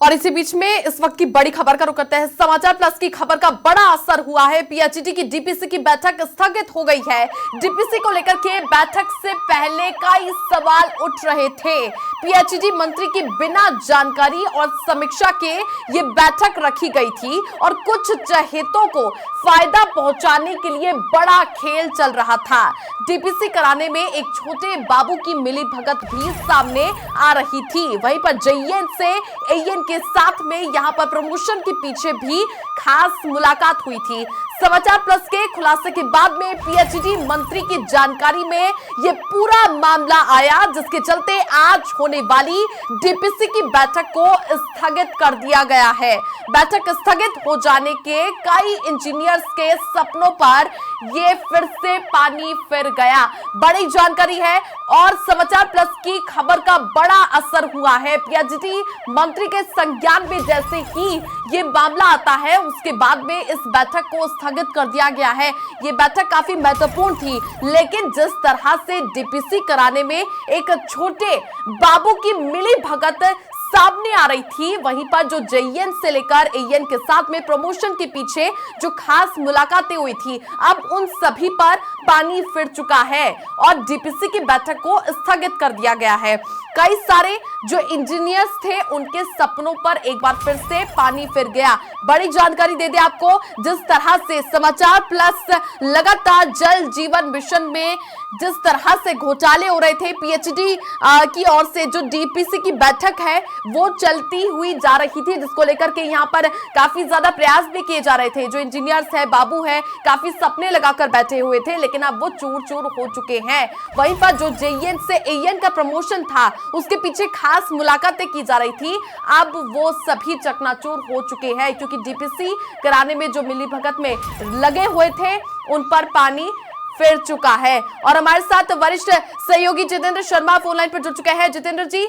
और इसी बीच में इस वक्त की बड़ी खबर का रुख करते हैं। समाचार प्लस की खबर का बड़ा असर हुआ है। पीएचईडी की डीपीसी की बैठक स्थगित हो गई है। डीपीसी को लेकर के बैठक से पहले कई सवाल उठ रहे थे। पीएचईडी मंत्री की बिना जानकारी और समीक्षा के ये बैठक रखी गई थी और कुछ चहेतों को फायदा पहुंचाने के लिए बड़ा खेल चल रहा था। डीपीसी कराने में एक छोटे बाबू की मिलीभगत भी सामने आ रही थी। वहीं पर जेईएन से एईएन के साथ में यहां पर प्रमोशन के पीछे भी खास मुलाकात हुई थी। समाचार प्लस के खुलासे के बाद में पीएचईडी मंत्री की जानकारी में यह पूरा मामला आया, जिसके चलते आज होने वाली डीपीसी की बैठक को स्थगित कर दिया गया है। बैठक स्थगित हो जाने के कई इंजीनियर्स के सपनों पर ये फिर से पानी फिर गया। बड़ी जानकारी है और समाचार प्लस की खबर का बड़ा असर हुआ है। पीएचईडी मंत्री के संज्ञान में जैसे ही ये मामला आता है, उसके बाद में इस बैठक को स्थगित कर दिया गया है। ये बैठक काफी महत्वपूर्ण थी, लेकिन जिस तरह से डीपीसी कराने में एक छोटे बाबू की मिली भगत सामने आ रही थी, वहीं पर जो जेईएन से लेकर एईएन के साथ में प्रमोशन के पीछे जो खास मुलाकातें हुई थी, अब उन सभी पर पानी फिर चुका है और डीपीसी की बैठक को स्थगित कर दिया गया है। कई सारे जो इंजीनियर्स थे, उनके सपनों पर एक बार फिर से पानी फिर गया। बड़ी जानकारी दे दे आपको, जिस तरह से समाचार प्लस लगातार जल जीवन मिशन में जिस तरह से घोटाले हो रहे थे, पीएचईडी की ओर से जो डीपीसी की बैठक है वो चलती हुई जा रही थी, जिसको लेकर के यहाँ पर काफी ज्यादा प्रयास भी किए जा रहे थे। जो इंजीनियर्स है, बाबू है, काफी सपने लगाकर बैठे हुए थे, लेकिन अब वो चूर चूर हो चुके हैं। वहीं पर जो जेईएन से एईएन का प्रमोशन था, उसके पीछे खास मुलाकातें की जा रही थी, अब वो सभी चकनाचूर हो चुके हैं, क्योंकि डीपीसी कराने में जो मिलीभगत में लगे हुए थे, उन पर पानी फिर चुका है। और हमारे साथ वरिष्ठ सहयोगी जितेंद्र शर्मा फोन लाइन पर जुड़ चुके हैं। जितेंद्र जी,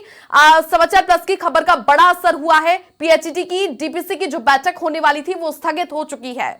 समाचार प्लस की खबर का बड़ा असर हुआ है। पीएचईडी की डीपीसी की जो बैठक होने वाली थी वो स्थगित हो चुकी है।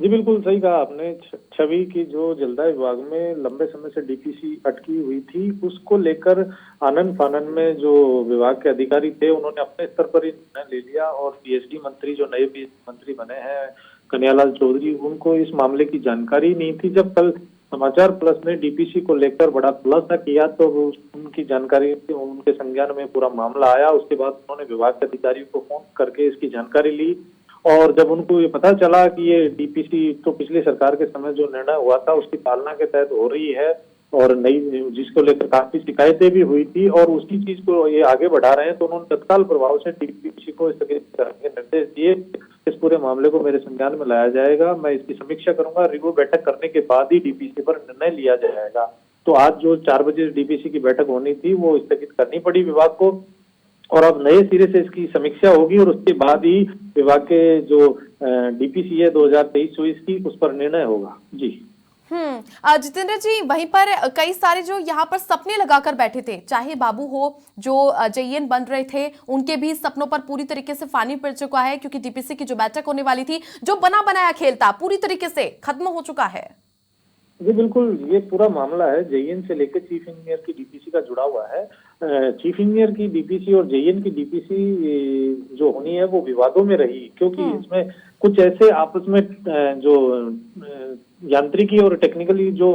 जी बिल्कुल सही कहा आपने। छवि की जो जलदाय विभाग में लंबे समय से डीपीसी अटकी हुई थी, उसको लेकर आनन फानन में जो विभाग के अधिकारी थे, उन्होंने अपने स्तर पर ही निर्णय ले लिया और पीएचडी मंत्री जो नए मंत्री बने हैं कन्हैयालाल चौधरी, उनको इस मामले की जानकारी नहीं थी। जब कल समाचार प्लस ने डीपीसी को लेकर बड़ा खुलासा किया तो उनकी जानकारी, उनके संज्ञान में पूरा मामला आया। उसके बाद उन्होंने विभाग के अधिकारियों को फोन करके इसकी जानकारी ली और जब उनको ये पता चला कि ये डीपीसी तो पिछली सरकार के समय जो निर्णय हुआ था उसकी पालना के तहत हो रही है और नई, जिसको लेकर काफी शिकायतें भी हुई थी और उसी चीज को ये आगे बढ़ा रहे हैं, तो उन्होंने तत्काल प्रभाव से डीपीसी को स्थगित करने के निर्देश दिए। इस पूरे मामले को मेरे संज्ञान में लाया जाएगा, मैं इसकी समीक्षा करूंगा, रिव्यू बैठक करने के बाद ही डीपीसी पर निर्णय लिया जाएगा। तो आज जो 4 बजे डीपीसी की बैठक होनी थी वो स्थगित करनी पड़ी विभाग को और अब नए सिरे से इसकी समीक्षा होगी और उसके बाद ही विभाग के जो डीपीसी है 2023-24 की, उस पर निर्णय होगा। जी जितेंद्र जी, वहीं पर कई सारे जो यहाँ पर सपने लगाकर बैठे थे, चाहे बाबू हो, जो जेईएन बन रहे थे, उनके भी सपनों पर पूरी तरीके से पानी फिर चुका है, क्योंकि डीपीसी की जो बैठक होने वाली थी, जो बना बनाया खेल था, पूरी तरीके से खत्म हो चुका है। जी बिल्कुल, ये पूरा मामला है जेईएन से लेकर चीफ इंजीनियर की डीपीसी का जुड़ा हुआ है। चीफ इंजीनियर की डीपीसी और जेईएन की डीपीसी जो होनी है वो विवादों में रही, क्योंकि इसमें कुछ ऐसे आपस में जो यांत्रिकी और टेक्निकली जो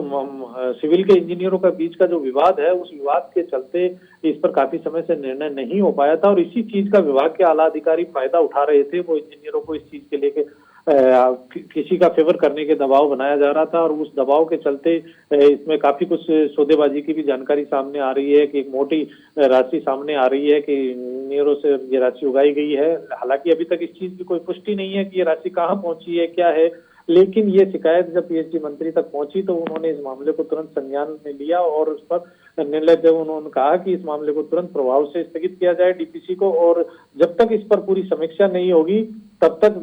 सिविल के इंजीनियरों का बीच का जो विवाद है, उस विवाद के चलते इस पर काफी समय से निर्णय नहीं हो पाया था और इसी चीज का विभाग के आला अधिकारी फायदा उठा रहे थे। वो इंजीनियरों को इस चीज के लेके किसी का फेवर करने के दबाव बनाया जा रहा था और उस दबाव के चलते इसमें काफी कुछ सौदेबाजी की भी जानकारी सामने आ रही है कि एक मोटी राशि सामने आ रही है कि इंजीनियरों से ये राशि उगाई गई है। हालांकि अभी तक इस चीज की कोई पुष्टि नहीं है कि ये राशि कहाँ पहुंची है, क्या है, लेकिन ये शिकायत जब पीएचडी मंत्री तक पहुंची तो उन्होंने इस मामले को तुरंत संज्ञान में लिया और उस पर निर्णय जब उन्होंने कहा कि इस मामले को तुरंत प्रभाव से स्थगित किया जाए डीपीसी को, और जब तक इस पर पूरी समीक्षा नहीं होगी तब तक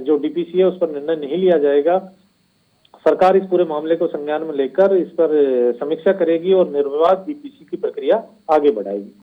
जो डीपीसी है उस पर निर्णय नहीं लिया जाएगा। सरकार इस पूरे मामले को संज्ञान में लेकर इस पर समीक्षा करेगी और निर्विवाद डीपीसी की प्रक्रिया आगे बढ़ाएगी।